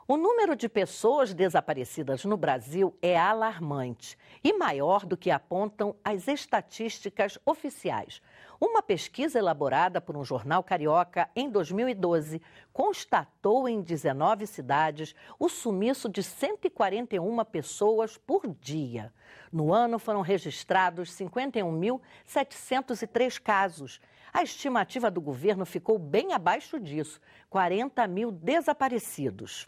O número de pessoas desaparecidas no Brasil é alarmante e maior do que apontam as estatísticas oficiais. Uma pesquisa elaborada por um jornal carioca em 2012 constatou em 19 cidades o sumiço de 141 pessoas por dia. No ano foram registrados 51.703 casos. A estimativa do governo ficou bem abaixo disso, 40 mil desaparecidos.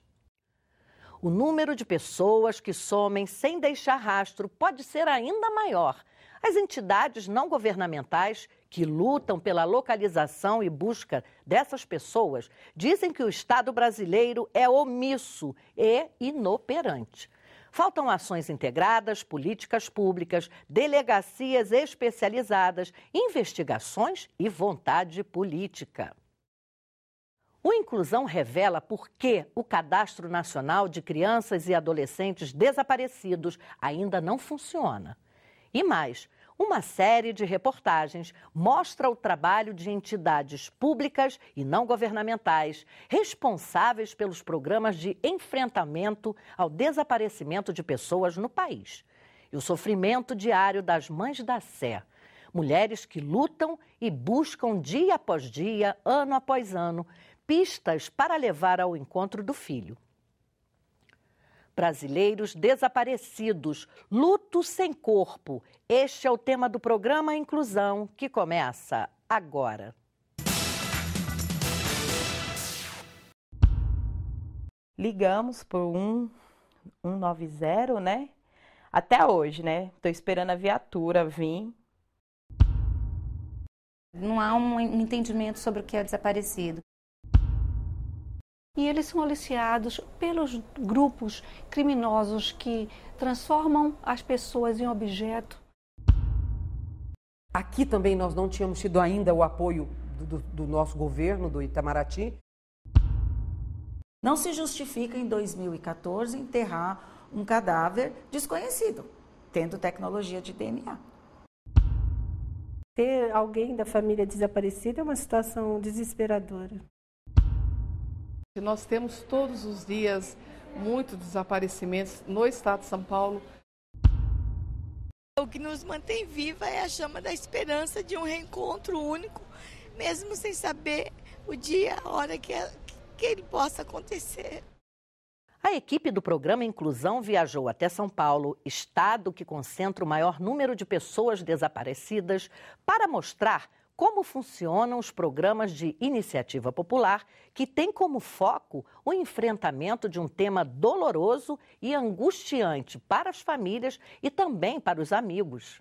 O número de pessoas que somem sem deixar rastro pode ser ainda maior. As entidades não governamentais que lutam pela localização e busca dessas pessoas dizem que o Estado brasileiro é omisso e inoperante. Faltam ações integradas, políticas públicas, delegacias especializadas, investigações e vontade política. O Inclusão revela por que o Cadastro Nacional de Crianças e Adolescentes Desaparecidos ainda não funciona. E mais, uma série de reportagens mostra o trabalho de entidades públicas e não governamentais responsáveis pelos programas de enfrentamento ao desaparecimento de pessoas no país. E o sofrimento diário das mães da Sé. Mulheres que lutam e buscam dia após dia, ano após ano, pistas para levar ao encontro do filho. Brasileiros desaparecidos, luto sem corpo. Este é o tema do programa Inclusão, que começa agora. Ligamos por 190, né? Até hoje, né? Estou esperando a viatura vir. Não há um entendimento sobre o que é desaparecido. E eles são aliciados pelos grupos criminosos que transformam as pessoas em objeto. Aqui também nós não tínhamos tido ainda o apoio do nosso governo, do Itamaraty. Não se justifica em 2014 enterrar um cadáver desconhecido, tendo tecnologia de DNA. Ter alguém da família desaparecido é uma situação desesperadora. Nós temos todos os dias muitos desaparecimentos no estado de São Paulo. O que nos mantém viva é a chama da esperança de um reencontro único, mesmo sem saber o dia, a hora que ele possa acontecer. A equipe do programa Inclusão viajou até São Paulo, estado que concentra o maior número de pessoas desaparecidas, para mostrar como funcionam os programas de iniciativa popular que têm como foco o enfrentamento de um tema doloroso e angustiante para as famílias e também para os amigos.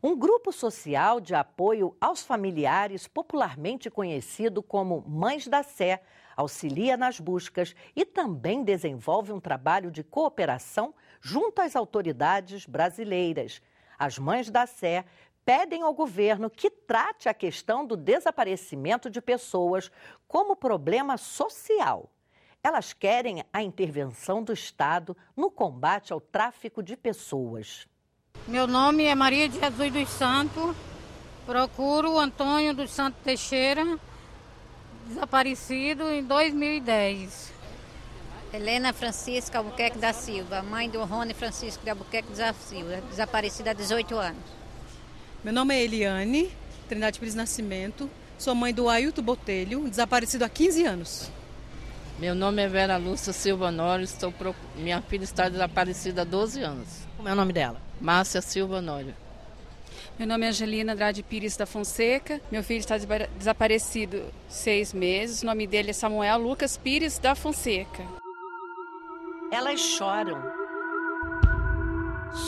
Um grupo social de apoio aos familiares, popularmente conhecido como Mães da Sé, auxilia nas buscas e também desenvolve um trabalho de cooperação junto às autoridades brasileiras. As Mães da Sé pedem ao governo que trate a questão do desaparecimento de pessoas como problema social. Elas querem a intervenção do Estado no combate ao tráfico de pessoas. Meu nome é Maria de Jesus dos Santos, procuro o Antônio dos Santos Teixeira, desaparecido em 2010. Helena Francisca Albuquerque da Silva, mãe do Rony Francisco de Albuquerque da Silva, desaparecida há 18 anos. Meu nome é Eliane Trindade Pires Nascimento, sou mãe do Ailton Botelho, desaparecido há 15 anos. Meu nome é Vera Lúcia Silva Honório, minha filha está desaparecida há 12 anos. Como é o nome dela? Márcia Silva Honório. Meu nome é Angelina Andrade Pires da Fonseca, meu filho está desaparecido 6 meses, o nome dele é Samuel Lucas Pires da Fonseca. Elas choram,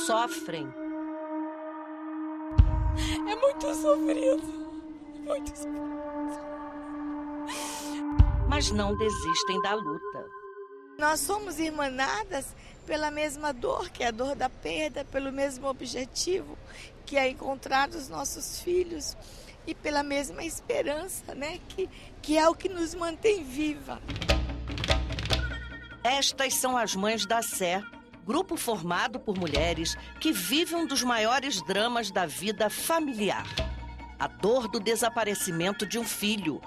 sofrem. É muito sofrido, muito sofrido. Mas não desistem da luta. Nós somos irmanadas pela mesma dor, que é a dor da perda, pelo mesmo objetivo, que é encontrar os nossos filhos, e pela mesma esperança, né, que é o que nos mantém viva. Estas são as Mães da Sé, grupo formado por mulheres que vivem um dos maiores dramas da vida familiar. A dor do desaparecimento de um filho.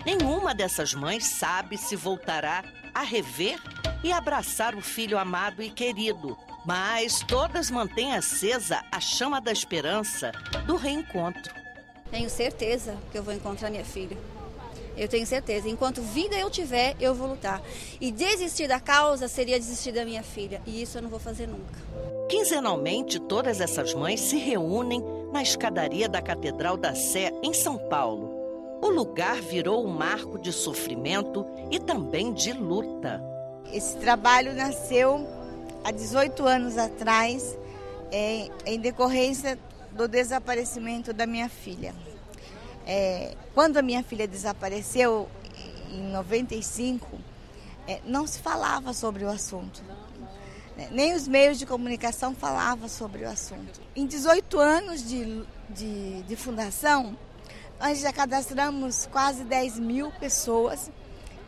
Nenhuma dessas mães sabe se voltará a rever e abraçar o filho amado e querido, mas todas mantêm acesa a chama da esperança do reencontro. Tenho certeza que eu vou encontrar minha filha. Eu tenho certeza. Enquanto vida eu tiver, eu vou lutar. E desistir da causa seria desistir da minha filha. E isso eu não vou fazer nunca. Quinzenalmente, todas essas mães se reúnem na escadaria da Catedral da Sé, em São Paulo. O lugar virou um marco de sofrimento e também de luta. Esse trabalho nasceu há 18 anos atrás, em decorrência do desaparecimento da minha filha. Quando a minha filha desapareceu, em 95, não se falava sobre o assunto. Nem os meios de comunicação falavam sobre o assunto. Em 18 anos de fundação, nós já cadastramos quase 10 mil pessoas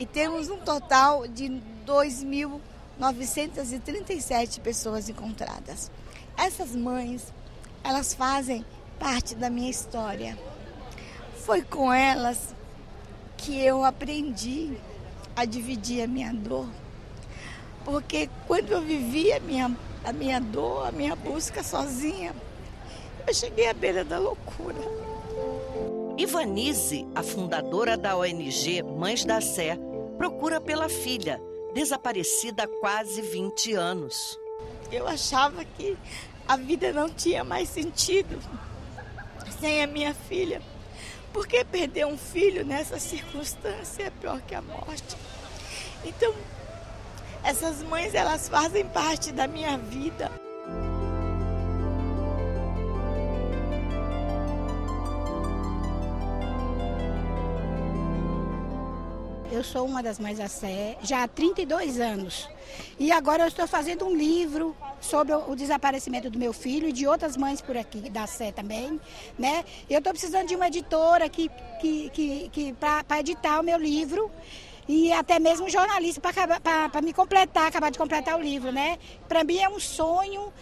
e temos um total de 2.937 pessoas encontradas. Essas mães, elas fazem parte da minha história. Foi com elas que eu aprendi a dividir a minha dor. Porque quando eu vivi a minha dor, a minha busca sozinha, eu cheguei à beira da loucura. Ivanise, a fundadora da ONG Mães da Sé, procura pela filha, desaparecida há quase 20 anos. Eu achava que a vida não tinha mais sentido sem a minha filha. Porque perder um filho nessa circunstância é pior que a morte. Então, essas mães, elas fazem parte da minha vida. Eu sou uma das Mães da Sé já há 32 anos. E agora eu estou fazendo um livro sobre o desaparecimento do meu filho e de outras mães por aqui, da Sé também, né? Eu estou precisando de uma editora para editar o meu livro e até mesmo um jornalista para me completar, acabar de completar o livro, né? Para mim é um sonho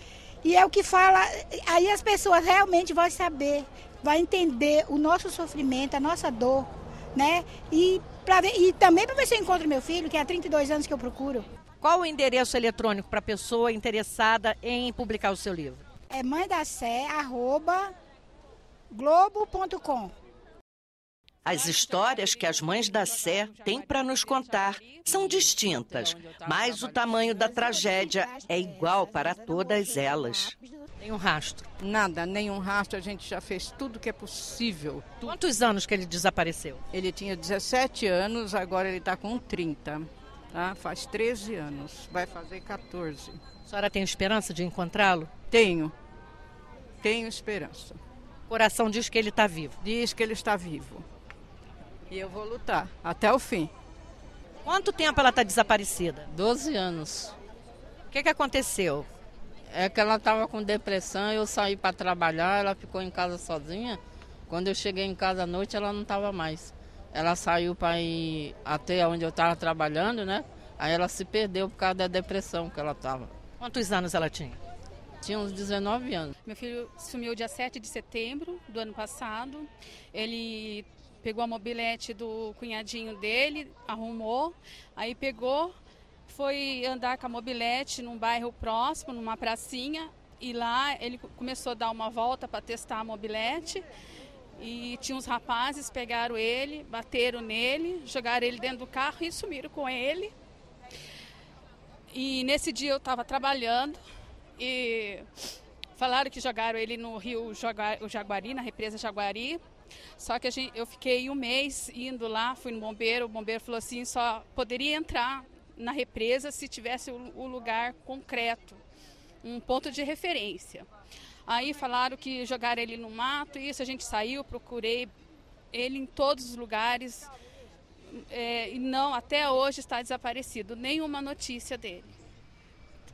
e é o que fala, aí as pessoas realmente vão saber, vão entender o nosso sofrimento, a nossa dor, né? E também para ver se eu encontro meu filho, que há 32 anos que eu procuro. Qual o endereço eletrônico para a pessoa interessada em publicar o seu livro? É mãedacé@globo.com. As histórias que as Mães da Sé têm para nos contar são distintas, mas o tamanho da tragédia é igual para todas elas. Nenhum rastro? Nada, nenhum rastro. A gente já fez tudo que é possível. Quantos anos que ele desapareceu? Ele tinha 17 anos, agora ele está com 30. Tá? Faz 13 anos, vai fazer 14. A senhora tem esperança de encontrá-lo? Tenho esperança. O coração diz que ele está vivo? Diz que ele está vivo. E eu vou lutar até o fim. Quanto tempo ela está desaparecida? 12 anos. O que aconteceu? É que ela estava com depressão, eu saí para trabalhar, ela ficou em casa sozinha. Quando eu cheguei em casa à noite, ela não estava mais. Ela saiu para ir até onde eu estava trabalhando, né? Aí ela se perdeu por causa da depressão que ela estava. Quantos anos ela tinha? Tinha uns 19 anos. Meu filho sumiu dia 7 de setembro do ano passado. Ele pegou a mobilete do cunhadinho dele, arrumou, aí pegou, foi andar com a mobilete num bairro próximo, numa pracinha, e lá ele começou a dar uma volta para testar a mobilete. E tinha uns rapazes, pegaram ele, bateram nele, jogaram ele dentro do carro e sumiram com ele. E nesse dia eu estava trabalhando e falaram que jogaram ele no rio Jaguari, na represa Jaguari. Só que eu fiquei um mês indo lá, fui no bombeiro, o bombeiro falou assim, só poderia entrar na represa se tivesse o lugar concreto, um ponto de referência. Aí falaram que jogaram ele no mato, isso a gente saiu, procurei ele em todos os lugares e não, até hoje está desaparecido, nenhuma notícia dele.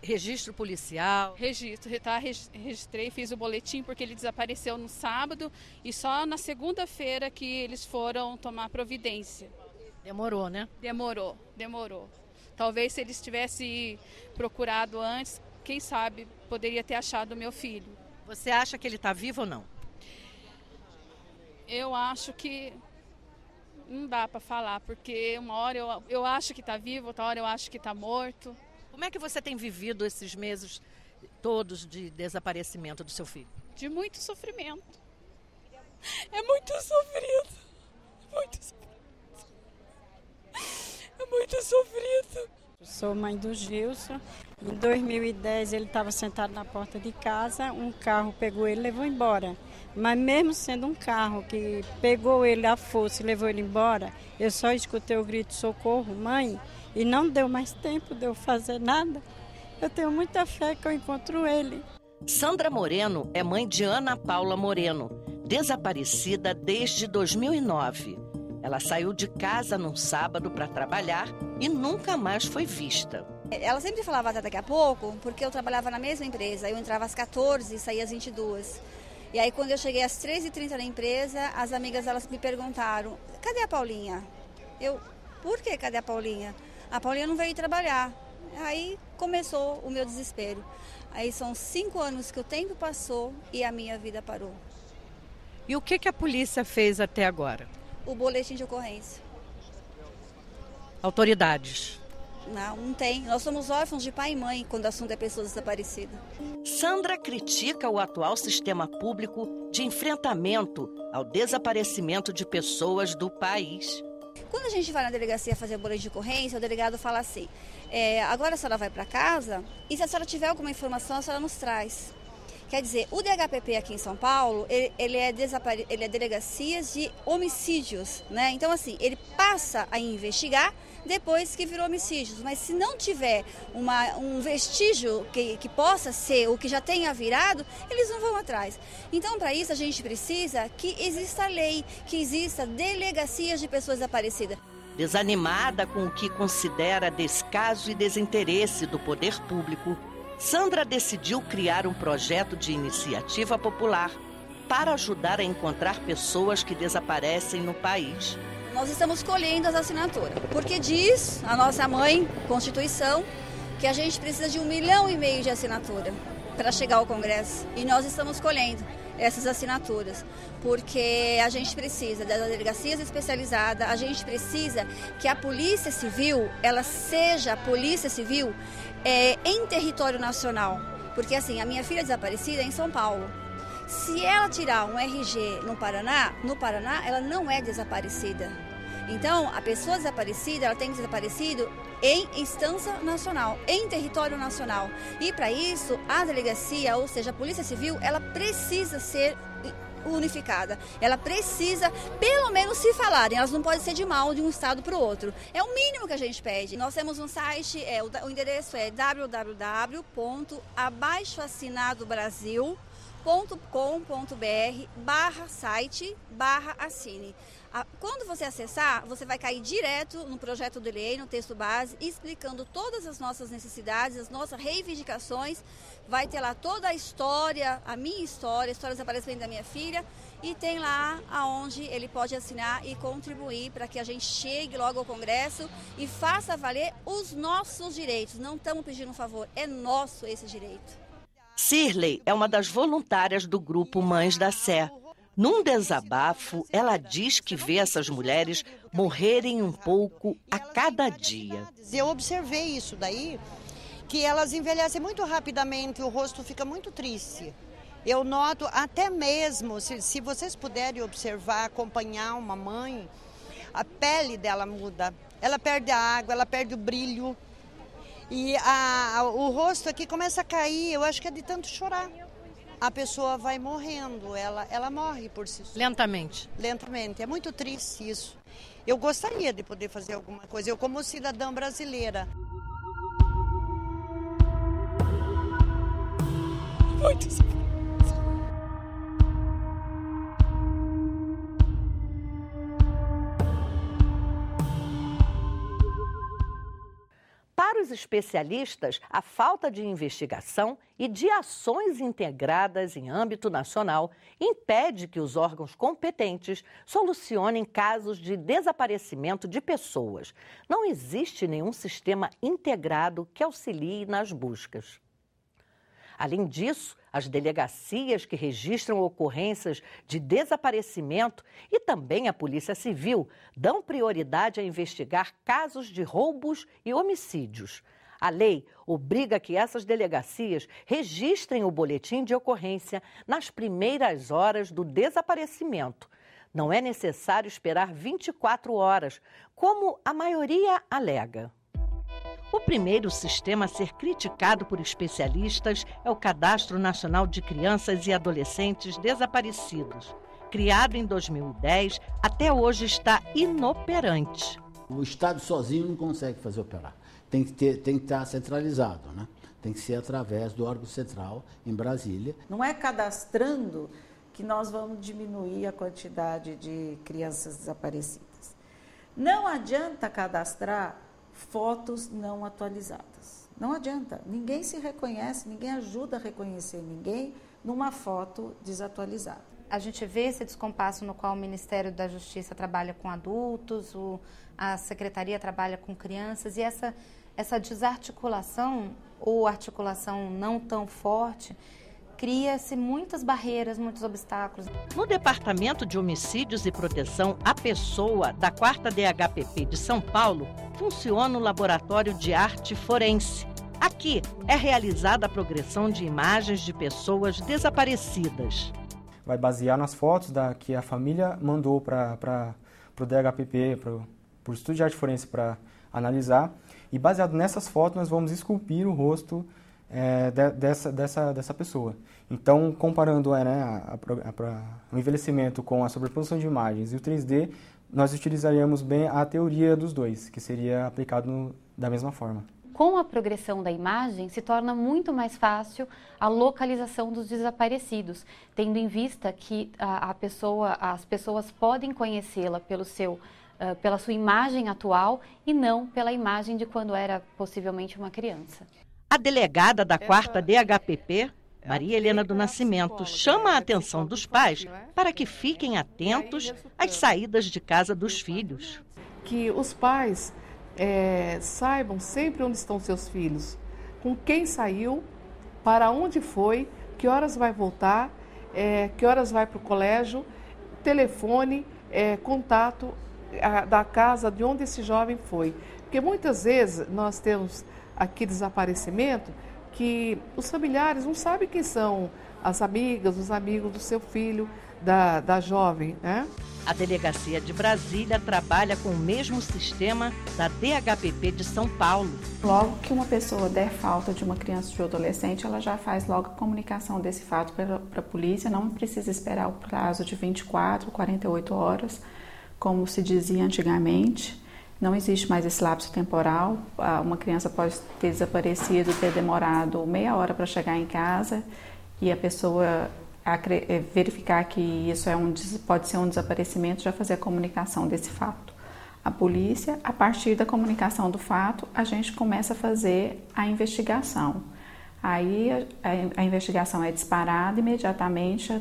Registro policial? Registro, tá? Registrei, fiz o boletim porque ele desapareceu no sábado e só na segunda-feira que eles foram tomar providência. Demorou, né? Demorou. Talvez se eles tivessem procurado antes, quem sabe poderia ter achado o meu filho. Você acha que ele está vivo ou não? Eu acho que Não dá para falar, porque uma hora eu acho que está vivo, outra hora eu acho que está morto. Como é que você tem vivido esses meses todos de desaparecimento do seu filho? De muito sofrimento. É muito sofrido. Muito sofrido. É muito sofrido. Sou mãe do Gilson. Em 2010 ele estava sentado na porta de casa, um carro pegou ele e levou embora. Mas mesmo sendo um carro que pegou ele à força e levou ele embora, eu só escutei o grito socorro, mãe, e não deu mais tempo de eu fazer nada. Eu tenho muita fé que eu encontro ele. Sandra Moreno é mãe de Ana Paula Moreno, desaparecida desde 2009. Ela saiu de casa num sábado para trabalhar e nunca mais foi vista. Ela sempre falava até daqui a pouco, porque eu trabalhava na mesma empresa. Eu entrava às 14 e saía às 22. E aí quando eu cheguei às 13h30 na empresa, as amigas elas me perguntaram, cadê a Paulinha? Por que cadê a Paulinha? A Paulinha não veio trabalhar. Aí começou o meu desespero. Aí são 5 anos que o tempo passou e a minha vida parou. E o que a polícia fez até agora? O boletim de ocorrência. Autoridades? Não tem. Nós somos órfãos de pai e mãe quando o assunto é pessoa desaparecida. Sandra critica o atual sistema público de enfrentamento ao desaparecimento de pessoas do país. Quando a gente vai na delegacia fazer boletim de ocorrência, o delegado fala assim, agora a senhora vai para casa e se a senhora tiver alguma informação, a senhora nos traz. Quer dizer, o DHPP aqui em São Paulo, ele é delegacias de homicídios, né? Então, assim, ele passa a investigar depois que virou homicídios. Mas se não tiver um vestígio que possa ser o que já tenha virado, eles não vão atrás. Então, para isso, a gente precisa que exista lei, que exista delegacias de pessoas desaparecidas. Desanimada com o que considera descaso e desinteresse do poder público, Sandra decidiu criar um projeto de iniciativa popular para ajudar a encontrar pessoas que desaparecem no país. Nós estamos colhendo as assinaturas, porque diz a nossa mãe, Constituição, que a gente precisa de 1,5 milhão de assinaturas para chegar ao Congresso. E nós estamos colhendo essas assinaturas, porque a gente precisa das delegacias especializadas, a gente precisa que a Polícia Civil, ela seja a Polícia Civil em território nacional. Porque assim, a minha filha desaparecida é em São Paulo. Se ela tirar um RG no Paraná ela não é desaparecida. Então, a pessoa desaparecida, ela tem que ser desaparecida em instância nacional, em território nacional. E para isso, a delegacia, ou seja, a Polícia Civil, ela precisa ser unificada. Ela precisa, pelo menos, se falarem. Elas não podem ser de mal de um estado para o outro. É o mínimo que a gente pede. Nós temos um site, o endereço é www.abaixoassinado.brasil.com.br/site/assine. Quando você acessar, você vai cair direto no projeto de lei, no texto base, explicando todas as nossas necessidades, as nossas reivindicações. Vai ter lá toda a história, a minha história, a história do desaparecimento da minha filha, e tem lá aonde ele pode assinar e contribuir para que a gente chegue logo ao Congresso e faça valer os nossos direitos. Não estamos pedindo um favor, é nosso esse direito. Cirlei é uma das voluntárias do grupo Mães da Sé. Num desabafo, ela diz que vê essas mulheres morrerem um pouco a cada dia. Eu observei isso daí, que elas envelhecem muito rapidamente, o rosto fica muito triste. Eu noto até mesmo, se vocês puderem observar, acompanhar uma mãe, a pele dela muda. Ela perde a água, ela perde o brilho. E o rosto aqui começa a cair, eu acho que é de tanto chorar. A pessoa vai morrendo, ela morre por si só. Lentamente? Lentamente, é muito triste isso. Eu gostaria de poder fazer alguma coisa, eu como cidadã brasileira. Muito Para os especialistas, a falta de investigação e de ações integradas em âmbito nacional impede que os órgãos competentes solucionem casos de desaparecimento de pessoas. Não existe nenhum sistema integrado que auxilie nas buscas. Além disso, as delegacias que registram ocorrências de desaparecimento e também a Polícia Civil dão prioridade a investigar casos de roubos e homicídios. A lei obriga que essas delegacias registrem o boletim de ocorrência nas primeiras horas do desaparecimento. Não é necessário esperar 24 horas, como a maioria alega. O primeiro sistema a ser criticado por especialistas é o Cadastro Nacional de Crianças e Adolescentes Desaparecidos. Criado em 2010, até hoje está inoperante. O Estado sozinho não consegue fazer operar. Tem que estar centralizado, né? Tem que ser através do órgão central em Brasília. Não é cadastrando que nós vamos diminuir a quantidade de crianças desaparecidas. Não adianta cadastrar fotos não atualizadas. Não adianta. Ninguém se reconhece, ninguém ajuda a reconhecer ninguém numa foto desatualizada. A gente vê esse descompasso no qual o Ministério da Justiça trabalha com adultos, a Secretaria trabalha com crianças, e essa desarticulação ou articulação não tão forte cria-se muitas barreiras, muitos obstáculos. No Departamento de Homicídios e Proteção à Pessoa da 4ª DHPP de São Paulo, funciona o Laboratório de Arte Forense. Aqui é realizada a progressão de imagens de pessoas desaparecidas. Vai basear nas fotos que a família mandou para o DHPP, para o Instituto de Arte Forense, para analisar. E baseado nessas fotos, nós vamos esculpir o rosto dessa pessoa. Então, comparando o envelhecimento com a sobreposição de imagens e o 3D, nós utilizaríamos bem a teoria dos dois, que seria aplicado da mesma forma. Com a progressão da imagem, se torna muito mais fácil a localização dos desaparecidos, tendo em vista que as pessoas podem conhecê-la pela sua imagem atual e não pela imagem de quando era possivelmente uma criança. A delegada da 4ª DHPP, Maria Helena do Nascimento, chama a atenção dos pais para que fiquem atentos às saídas de casa dos filhos. Que os pais saibam sempre onde estão seus filhos, com quem saiu, para onde foi, que horas vai voltar, que horas vai para o colégio, telefone, contato da casa de onde esse jovem foi. Porque muitas vezes nós temos aqui desaparecimento que os familiares não sabem quem são as amigas, os amigos do seu filho, da jovem, né? A Delegacia de Brasília trabalha com o mesmo sistema da DHPP de São Paulo. Logo que uma pessoa der falta de uma criança ou de um adolescente, ela já faz logo a comunicação desse fato para a polícia, não precisa esperar o prazo de 24, 48 horas, como se dizia antigamente. Não existe mais esse lapso temporal. Uma criança pode ter desaparecido, ter demorado meia hora para chegar em casa e a pessoa verificar que isso pode ser um desaparecimento, já fazer a comunicação desse fato. A polícia, a partir da comunicação do fato, a gente começa a fazer a investigação. Aí a investigação é disparada imediatamente,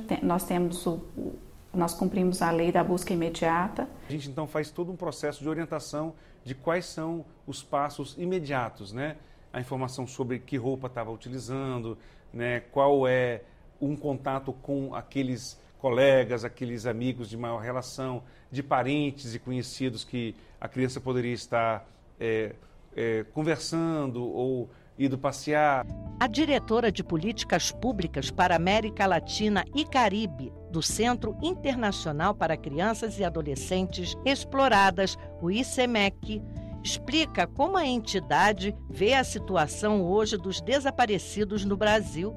nós cumprimos a lei da busca imediata. A gente então faz todo um processo de orientação de quais são os passos imediatos, né? A informação sobre que roupa estava utilizando, né? Qual é um contato com aqueles colegas, aqueles amigos de maior relação, de parentes e conhecidos que a criança poderia estar conversando ou ido passear. A diretora de Políticas Públicas para a América Latina e Caribe do Centro Internacional para Crianças e Adolescentes Exploradas, o ICMEC, explica como a entidade vê a situação hoje dos desaparecidos no Brasil.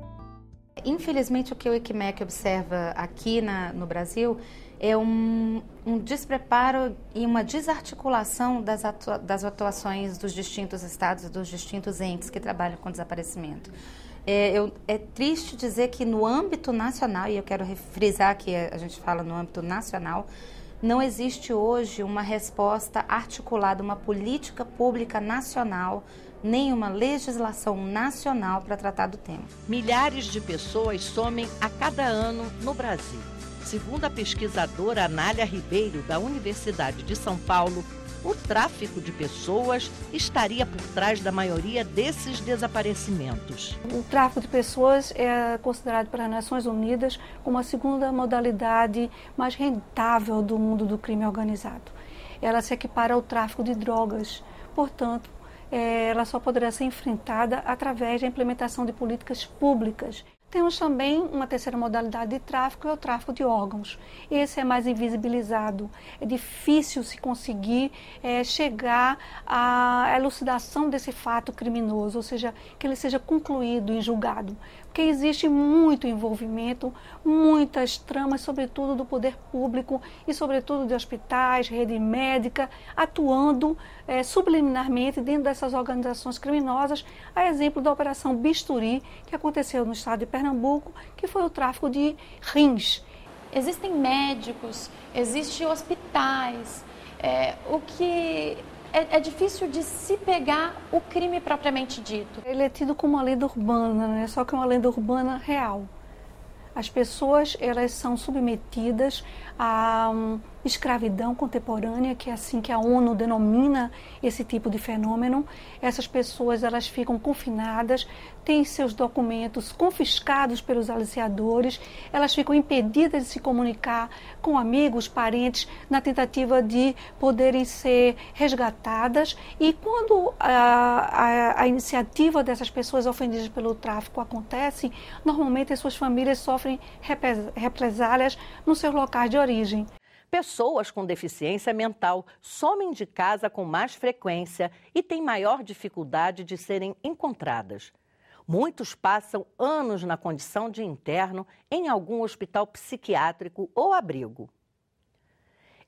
Infelizmente, o que o ICMEC observa aqui no Brasil é um despreparo e uma desarticulação das atuações dos distintos estados e dos distintos entes que trabalham com desaparecimento. É triste dizer que no âmbito nacional, e eu quero frisar que a gente fala no âmbito nacional, não existe hoje uma resposta articulada, uma política pública nacional, nem uma legislação nacional para tratar do tema. Milhares de pessoas somem a cada ano no Brasil. Segundo a pesquisadora Anália Ribeiro, da Universidade de São Paulo, o tráfico de pessoas estaria por trás da maioria desses desaparecimentos. O tráfico de pessoas é considerado pelas Nações Unidas como a segunda modalidade mais rentável do mundo do crime organizado. Ela se equipara ao tráfico de drogas, portanto, ela só poderá ser enfrentada através da implementação de políticas públicas. Temos também uma terceira modalidade de tráfico, é o tráfico de órgãos. Esse é mais invisibilizado. É difícil se conseguir chegar à elucidação desse fato criminoso, ou seja, que ele seja concluído e julgado. Porque existe muito envolvimento, muitas tramas, sobretudo do poder público e sobretudo de hospitais, rede médica, atuando subliminarmente dentro dessas organizações criminosas, a exemplo da Operação Bisturi, que aconteceu no estado de Pernambuco, que foi o tráfico de rins. Existem médicos, existem hospitais, o que é difícil de se pegar o crime propriamente dito. Ele é tido como uma lenda urbana, né? Só que é uma lenda urbana real. As pessoas, elas são submetidas a escravidão contemporânea, que é assim que a ONU denomina esse tipo de fenômeno. Essas pessoas, elas ficam confinadas, têm seus documentos confiscados pelos aliciadores, elas ficam impedidas de se comunicar com amigos, parentes, na tentativa de poderem ser resgatadas. E quando a iniciativa dessas pessoas ofendidas pelo tráfico acontece, normalmente as suas famílias sofrem represálias nos seus locais de origem. Pessoas com deficiência mental somem de casa com mais frequência e têm maior dificuldade de serem encontradas. Muitos passam anos na condição de interno em algum hospital psiquiátrico ou abrigo.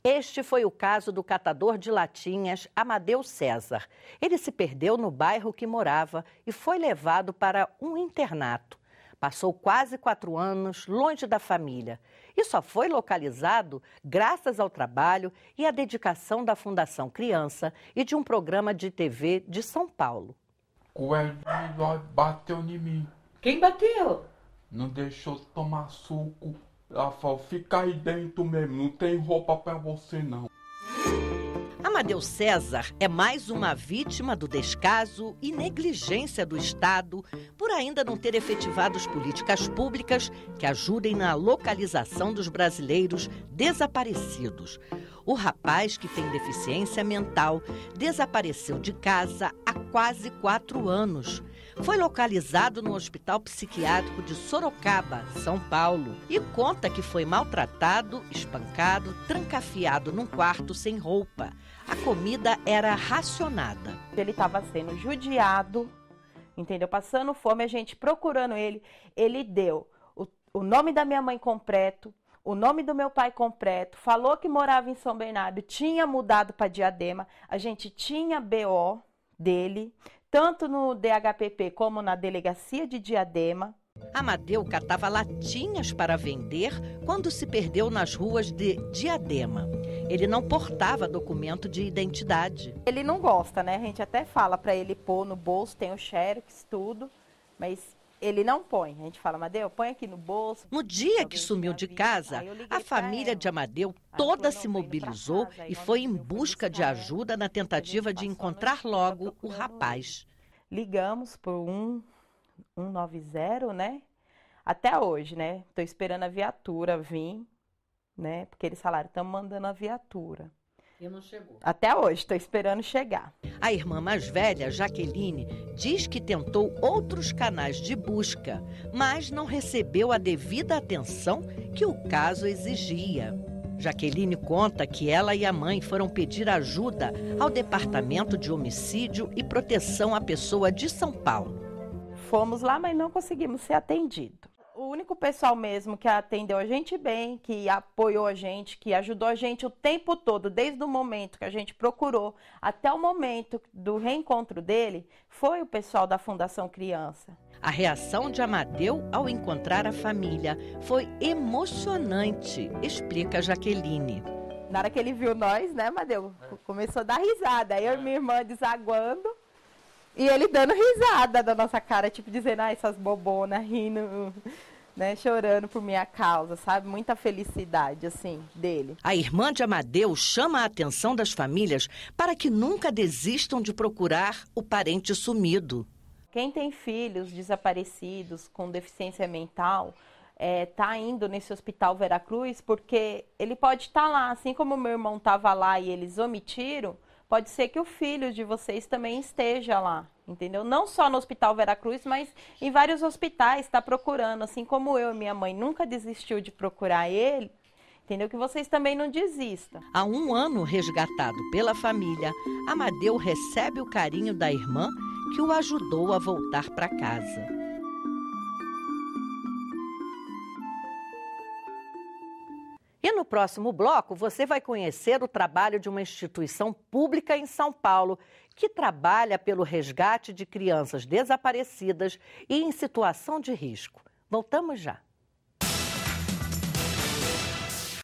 Este foi o caso do catador de latinhas Amadeu César. Ele se perdeu no bairro que morava e foi levado para um internato. Passou quase 4 anos longe da família e só foi localizado graças ao trabalho e à dedicação da Fundação Criança e de um programa de TV de São Paulo. O Edinho bateu em mim. Quem bateu? Não deixou tomar suco. Ela falou, fica aí dentro mesmo, não tem roupa pra você não. Amadeu César é mais uma vítima do descaso e negligência do Estado por ainda não ter efetivado as políticas públicas que ajudem na localização dos brasileiros desaparecidos. O rapaz, que tem deficiência mental, desapareceu de casa há quase 4 anos. Foi localizado no Hospital Psiquiátrico de Sorocaba, São Paulo, e conta que foi maltratado, espancado, trancafiado num quarto sem roupa. A comida era racionada. Ele estava sendo judiado, entendeu? Passando fome, a gente procurando ele. Ele deu o nome da minha mãe completo, o nome do meu pai completo, falou que morava em São Bernardo, tinha mudado para Diadema, a gente tinha BO dele, tanto no DHPP como na delegacia de Diadema. Amadeu catava latinhas para vender quando se perdeu nas ruas de Diadema. Ele não portava documento de identidade. Ele não gosta, né? A gente até fala para ele pôr no bolso, tem o xerox, tudo, mas ele não põe. A gente fala, Amadeu, põe aqui no bolso. No dia que sumiu de casa, a família de Amadeu toda se mobilizou e foi em busca de ajuda na tentativa de encontrar logo o rapaz. Ligamos por 190, né? Até hoje, né? Estou esperando a viatura vir, né? Porque eles falaram, estamos mandando a viatura. E não chegou. Até hoje, estou esperando chegar. A irmã mais velha, Jaqueline, diz que tentou outros canais de busca, mas não recebeu a devida atenção que o caso exigia. Jaqueline conta que ela e a mãe foram pedir ajuda ao Departamento de Homicídio e Proteção à Pessoa de São Paulo. Fomos lá, mas não conseguimos ser atendidos. O único pessoal mesmo que atendeu a gente bem, que apoiou a gente, que ajudou a gente o tempo todo, desde o momento que a gente procurou até o momento do reencontro dele, foi o pessoal da Fundação Criança. A reação de Amadeu ao encontrar a família foi emocionante, explica Jaqueline. Na hora que ele viu nós, né, Amadeu, começou a dar risada. Aí eu e minha irmã desaguando e ele dando risada da nossa cara, tipo dizendo, essas bobonas rindo. né, chorando por minha causa, sabe? Muita felicidade, assim, dele. A irmã de Amadeu chama a atenção das famílias para que nunca desistam de procurar o parente sumido. Quem tem filhos desaparecidos com deficiência mental tá indo nesse hospital Veracruz porque ele pode estar lá, assim como o meu irmão estava lá e eles omitiram, pode ser que o filho de vocês também esteja lá, entendeu? Não só no hospital Veracruz, mas em vários hospitais está procurando, assim como eu e minha mãe nunca desistiu de procurar ele, entendeu? Que vocês também não desistam. Há 1 ano resgatado pela família, Amadeu recebe o carinho da irmã que o ajudou a voltar para casa. E no próximo bloco, você vai conhecer o trabalho de uma instituição pública em São Paulo que trabalha pelo resgate de crianças desaparecidas e em situação de risco. Voltamos já.